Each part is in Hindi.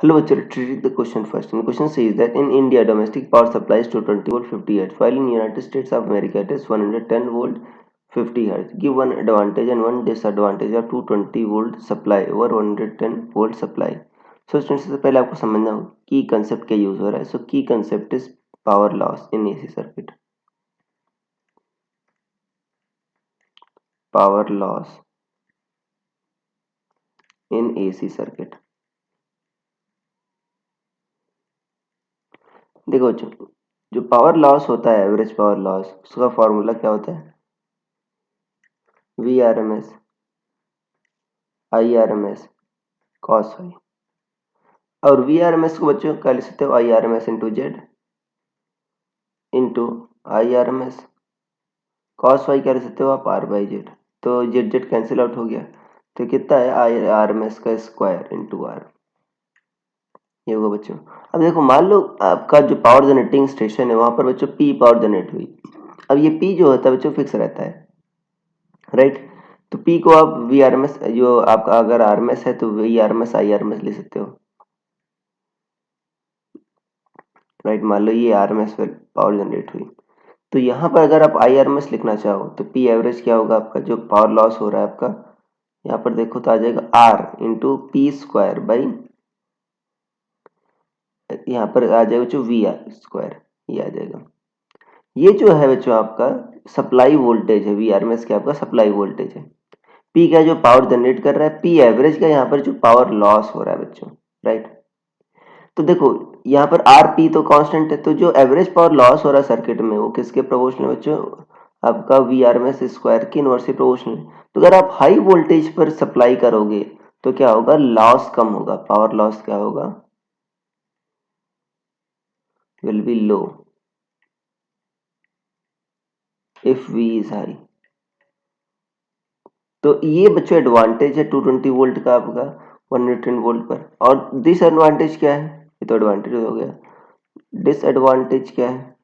Hello, let's read the question first. And the question says that in India, domestic power supply is 220 volt 50 hertz, while in United States of America it is 110 volt 50 hertz. Give one advantage and one disadvantage of 220 volt supply over 110 volt supply. So students, सबसे पहले आपको समझना होगा की कंसेप्ट क्या यूज हो रहा है. So key concept is power loss in AC circuit. Power loss in AC circuit. देखो बच्चों, जो पावर लॉस होता है, एवरेज पावर लॉस, उसका फॉर्मूला क्या होता है? VRMS IRMS cos phi. और VRMS को बच्चों क्या लिख सकते हो? IRMS into Z into IRMS. cos phi क्या लिख सकते हो आप? R by Z. तो जेड जेड कैंसिल आउट हो गया, तो कितना है? IRMS का स्क्वायर इंटू R. ये होगा बच्चों. अब देखो, मान लो आपका जो पावर जनरेटिंग स्टेशन है वहां पर बच्चों P पावर जनरेट हुई. अब ये P जो होता है बच्चों फिक्स रहता है, राइट? तो P को आप VRMS, जो आपका अगर RMS है तो VRMS IRMS ले सकते हो, राइट? मान लो ये RMS पर पावर जनरेट हुई, तो यहाँ पर अगर आप IRMS लिखना चाहो तो P एवरेज क्या होगा आपका, जो पावर लॉस हो रहा है आपका, यहाँ पर देखो तो आ जाएगा R into P square by, यहाँ पर आ जाएगा जो VR स्क्वायर, ये आ जाएगा. ये जो है बच्चों आपका सप्लाई वोल्टेज है, VRMS क्या आपका सप्लाई वोल्टेज है. P क्या जो पावर जनरेट कर रहा है, P एवरेज का यहाँ पर जो पावर लॉस हो रहा है बच्चों, राइट? तो देखो यहाँ पर आर पी तो कांस्टेंट है, तो जो एवरेज पावर लॉस हो रहा है सर्किट में वो किसके प्रोपोर्शनल है बच्चों? आपका VRMS स्क्वायर की इनवर्सली प्रोपोर्शनल. तो अगर आप हाई वोल्टेज पर सप्लाई करोगे तो क्या होगा? लॉस कम होगा, पावर लॉस क्या होगा? Will be low if V is high. तो ये बच्चों एडवांटेज है 220 वोल्ट का आपका 110 वोल्ट पर. और डिसएडवांटेज क्या है? ये तो एडवांटेज हो गया. डिसएडवांटेज क्या है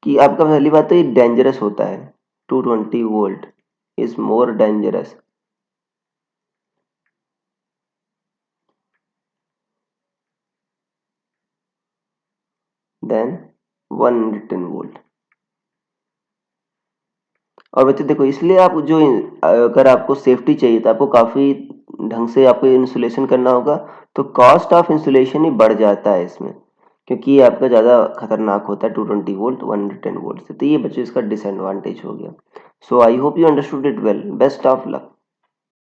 कि आपका पहली बात तो ये डेंजरस होता है. 220 volt is more dangerous than 110 volt. और बच्चों देखो, इसलिए आप जो अगर आपको सेफ्टी चाहिए तो आपको काफी ढंग से आपको इंसुलेशन करना होगा, तो कॉस्ट ऑफ इंसुलेशन ही बढ़ जाता है इसमें, क्योंकि ये आपका ज़्यादा खतरनाक होता है 220 वोल्ट 110 वोल्ट से. तो ये बच्चों इसका डिसएडवांटेज हो गया. So I hope you understood it well. Best of luck.